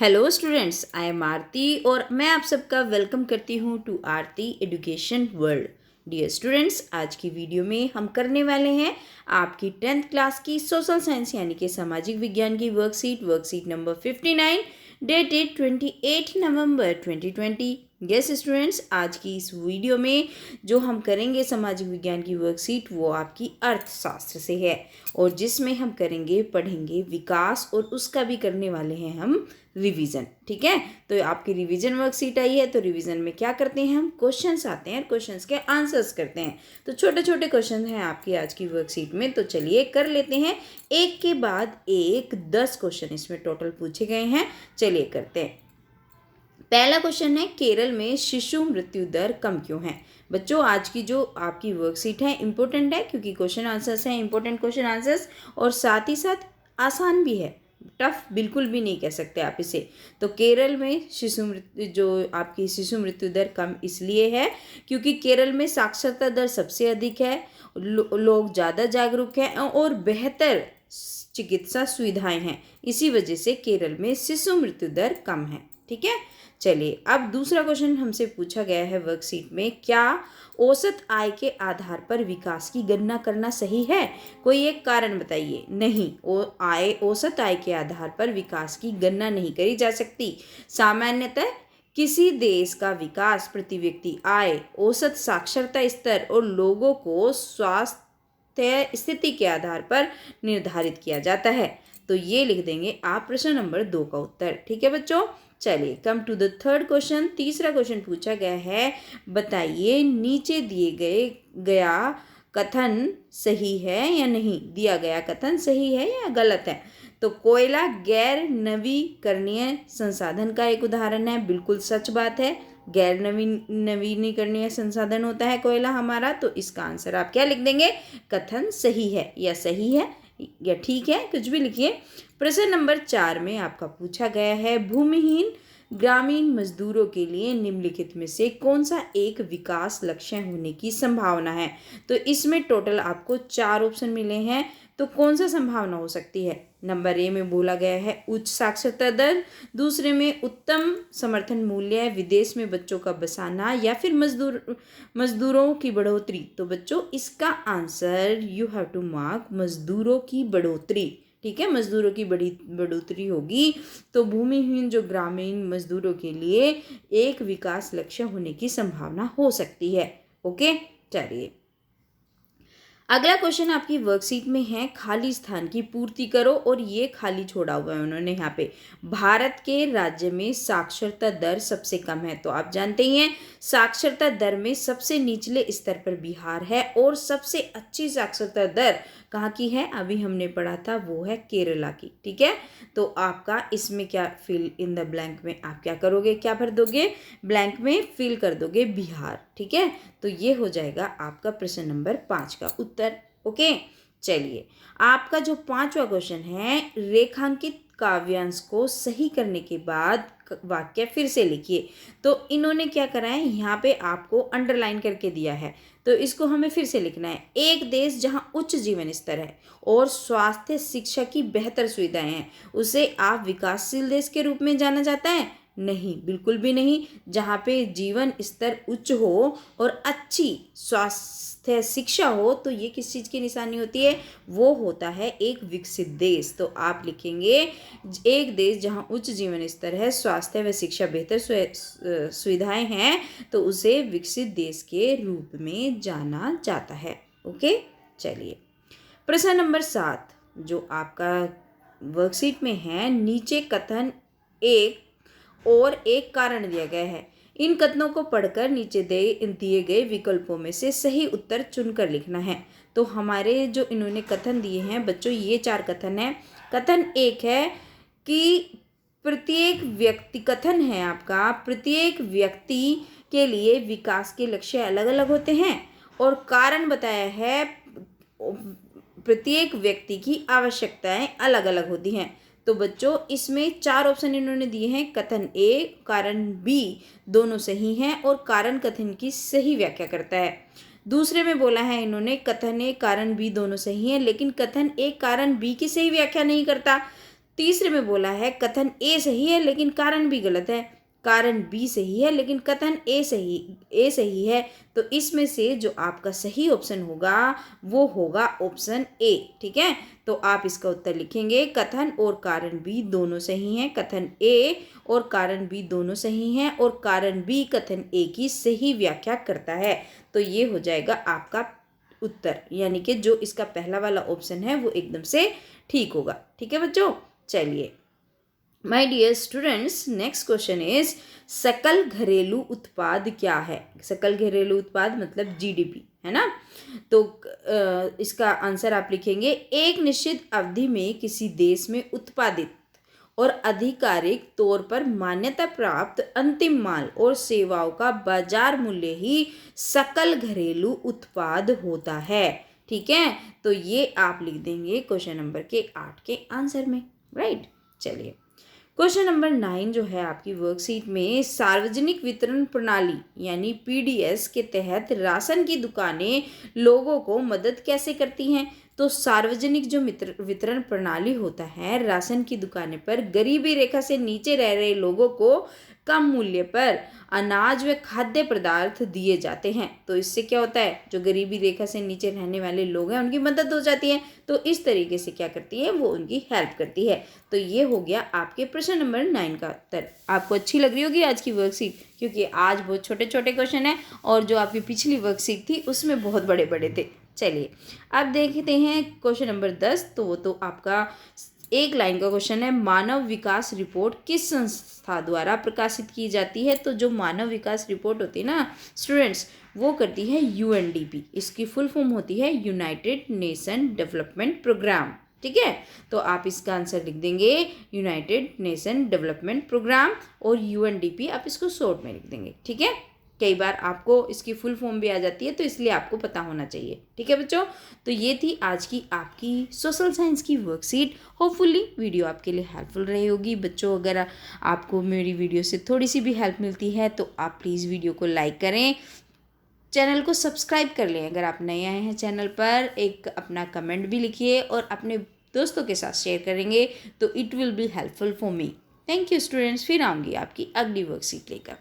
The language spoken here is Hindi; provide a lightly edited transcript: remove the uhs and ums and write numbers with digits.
Hello students, I am Aarti और मैं आप सबका वेलकम करती हूँ to Aarti education world. Dear students, आज की वीडियो में हम करने वाले हैं आपकी 10th क्लास की सोशल साइंस यानी कि सामाजिक विज्ञान की वर्कशीट नंबर 59 डेटेड 28 नवंबर 2020। यस स्टूडेंट्स, आज की इस वीडियो में जो हम करेंगे सामाजिक विज्ञान की वर्कशीट वो आपकी अर्थशास्त्र से है और जिसमें हम पढ़ेंगे विकास और उसका भी करने वाले हैं हम रिवीजन। ठीक है, तो आपकी रिवीजन वर्कशीट आई है। तो रिवीजन में क्या करते हैं, हम क्वेश्चंस आते हैं, क्वेश्चंस के आंसर्स करते हैं। तो छोटे छोटे क्वेश्चन हैं आपकी आज की वर्कशीट में, तो चलिए कर लेते हैं एक के बाद एक। 10 क्वेश्चन इसमें टोटल पूछे गए हैं। चलिए करते हैं। पहला क्वेश्चन है, केरल में शिशु मृत्यु दर कम क्यों है। बच्चों, आज की जो आपकी वर्कशीट है इंपॉर्टेंट है क्योंकि क्वेश्चन आंसर्स हैं, इंपॉर्टेंट क्वेश्चन आंसर्स, और साथ ही साथ आसान भी है, टफ बिल्कुल भी नहीं कह सकते आप इसे। तो केरल में शिशु मृत्यु दर कम इसलिए है क्योंकि केरल में साक्षरता दर सबसे अधिक है, लोग ज़्यादा जागरूक हैं और बेहतर चिकित्सा सुविधाएं हैं। इसी वजह से केरल में शिशु मृत्यु दर कम है। ठीक है, चलिए अब दूसरा क्वेश्चन हमसे पूछा गया है वर्कशीट में, क्या औसत आय के आधार पर विकास की गणना करना सही है। कोई एक कारण बताइए। नहीं, औसत आय के आधार पर विकास की गणना नहीं करी जा सकती। सामान्यतः किसी देश का विकास प्रति व्यक्ति आय, औसत साक्षरता स्तर और लोगों को स्वास्थ्य स्थिति के आधार पर निर्धारित किया जाता है। तो ये लिख देंगे आप प्रश्न नंबर 2 का उत्तर। ठीक है बच्चों, चलिए come to the third question. तीसरा क्वेश्चन पूछा गया है, बताइए नीचे गया कथन सही है या नहीं। दिया गया कथन सही है या गलत है। तो कोयला गैर नवीकरणीय संसाधन का एक उदाहरण है, बिल्कुल सच बात है। गैर नवीनीकरणीय संसाधन होता है कोयला हमारा। तो इसका आंसर आप क्या लिख देंगे, कथन सही है या सही है या ठीक है, कुछ भी लिखिए। प्रश्न नंबर 4 में आपका पूछा गया है, भूमिहीन ग्रामीण मजदूरों के लिए निम्नलिखित में से कौन सा एक विकास लक्ष्य होने की संभावना है। तो इसमें टोटल आपको 4 ऑप्शन मिले हैं, तो कौन सा संभावना हो सकती है। नंबर ए में बोला गया है उच्च साक्षरता दर, दूसरे में उत्तम समर्थन मूल्य, विदेश में बच्चों का बसाना, या फिर मजदूरों की बढ़ोतरी। तो बच्चों इसका answer you have to mark मजदूरों की बढ़ोतरी। ठीक है, मजदूरों की बढ़ोतरी होगी। तो भूमिहीन जो ग्रामीण मजदूरों के लिए एक विकास लक्ष्य होने की संभावना हो सकती है। ओके, चलिए अगला क्वेश्चन आपकी वर्कशीट में है, खाली स्थान की पूर्ति करो। और ये खाली छोड़ा हुआ है उन्होंने यहाँ पे। भारत के राज्य में साक्षरता दर सबसे कम है। तो आप जानते ही हैं साक्षरता दर में सबसे निचले स्तर पर बिहार है और सबसे अच्छी साक्षरता दर कहाँ की है, अभी हमने पढ़ा था, वो है केरला की। ठीक है, तो आपका इसमें क्या फिल इन द ब्लैंक में आप क्या करोगे, क्या भर दोगे, ब्लैंक में फिल कर दोगे बिहार। ठीक है, तो ये हो जाएगा आपका प्रश्न नंबर 5 का उत्तर। ओके, चलिए आपका जो 5वां क्वेश्चन है, रेखांकित काव्यांश को सही करने के बाद वाक्य फिर से लिखिए। तो इन्होंने क्या करा है, यहाँ पे आपको अंडरलाइन करके दिया है, तो इसको हमें फिर से लिखना है। एक देश जहाँ उच्च जीवन स्तर है और स्वास्थ्य शिक्षा की बेहतर सुविधाएं हैं, उसे आप विकासशील देश के रूप में जाना जाता है। नहीं, बिल्कुल भी नहीं। जहाँ पे जीवन स्तर उच्च हो और अच्छी स्वास्थ्य शिक्षा हो, तो ये किस चीज़ की निशानी होती है, वो होता है एक विकसित देश। तो आप लिखेंगे एक देश जहाँ उच्च जीवन स्तर है, स्वास्थ्य व शिक्षा बेहतर सुविधाएं हैं, तो उसे विकसित देश के रूप में जाना जाता है। ओके, चलिए प्रश्न नंबर 7 जो आपका वर्कशीट में है, नीचे कथन एक और एक कारण दिया गया है। इन कथनों को पढ़कर नीचे दिए गए विकल्पों में से सही उत्तर चुनकर लिखना है। तो हमारे जो इन्होंने कथन दिए हैं बच्चों, ये 4 कथन हैं। कथन 1 है कि प्रत्येक व्यक्ति के लिए विकास के लक्ष्य अलग अलग होते हैं, और कारण बताया है प्रत्येक व्यक्ति की आवश्यकताएं अलग अलग होती हैं। तो बच्चों इसमें 4 ऑप्शन इन्होंने दिए हैं, कथन ए, कारण बी, दोनों सही हैं और कारण कथन की सही व्याख्या करता है। दूसरे में बोला है इन्होंने कथन ए कारण बी दोनों सही हैं, लेकिन कथन ए कारण बी की सही व्याख्या नहीं करता। तीसरे में बोला है कथन ए सही है लेकिन कारण बी गलत है, कारण बी सही है लेकिन कथन ए सही है। तो इसमें से जो आपका सही ऑप्शन होगा वो होगा ऑप्शन ए। ठीक है, तो आप इसका उत्तर लिखेंगे कथन और कारण बी दोनों सही हैं, कथन ए और कारण बी दोनों सही हैं और कारण बी कथन ए की सही व्याख्या करता है। तो ये हो जाएगा आपका उत्तर, यानी कि जो इसका पहला वाला ऑप्शन है वो एकदम से ठीक होगा। ठीक है बच्चों, चलिए my dear students, next question is सकल घरेलू उत्पाद क्या है। सकल घरेलू उत्पाद मतलब जीडीपी, है ना। तो इसका आंसर आप लिखेंगे एक निश्चित अवधि में किसी देश में उत्पादित और आधिकारिक तौर पर मान्यता प्राप्त अंतिम माल और सेवाओं का बाजार मूल्य ही सकल घरेलू उत्पाद होता है। ठीक है, तो ये आप लिख देंगे क्वेश्चन नंबर के 8 के आंसर में, राइट। चलिए क्वेश्चन नंबर 9 जो है आपकी वर्कशीट में, सार्वजनिक वितरण प्रणाली यानी पीडीएस के तहत राशन की दुकानें लोगों को मदद कैसे करती हैं। तो सार्वजनिक जो वितरण प्रणाली होता है, राशन की दुकानें पर गरीबी रेखा से नीचे रह रहे लोगों को कम मूल्य पर अनाज व खाद्य पदार्थ दिए जाते हैं। तो इससे क्या होता है, जो गरीबी रेखा से नीचे रहने वाले लोग हैं उनकी मदद हो जाती है। तो इस तरीके से क्या करती है, वो उनकी हेल्प करती है। तो ये हो गया आपके प्रश्न नंबर 9 का उत्तर। आपको अच्छी लग रही होगी आज की वर्कशीट, क्योंकि आज बहुत छोटे छोटे क्वेश्चन हैं और जो आपकी पिछली वर्कशीट थी उसमें बहुत बड़े बड़े थे। चलिए अब देखते हैं क्वेश्चन नंबर 10। तो वो तो आपका एक लाइन का क्वेश्चन है, मानव विकास रिपोर्ट किस संस्था द्वारा प्रकाशित की जाती है। तो जो मानव विकास रिपोर्ट होती है ना स्टूडेंट्स, वो करती है यूएनडीपी। इसकी फुल फॉर्म होती है यूनाइटेड नेशन डेवलपमेंट प्रोग्राम। ठीक है, तो आप इसका आंसर लिख देंगे यूनाइटेड नेशन डेवलपमेंट प्रोग्राम और यूएनडीपी आप इसको शॉर्ट में लिख देंगे। ठीक है, कई बार आपको इसकी फुल फॉर्म भी आ जाती है, तो इसलिए आपको पता होना चाहिए। ठीक है बच्चों, तो ये थी आज की आपकी सोशल साइंस की वर्कशीट। होपफुली वीडियो आपके लिए हेल्पफुल रही होगी। बच्चों अगर आपको मेरी वीडियो से थोड़ी सी भी हेल्प मिलती है तो आप प्लीज़ वीडियो को लाइक करें, चैनल को सब्सक्राइब कर लें। अगर आप नए आए हैं चैनल पर, एक अपना कमेंट भी लिखिए और अपने दोस्तों के साथ शेयर करेंगे तो it will be helpful for me. Thank you students, फिर आऊँगी आपकी अगली वर्कशीट लेकर।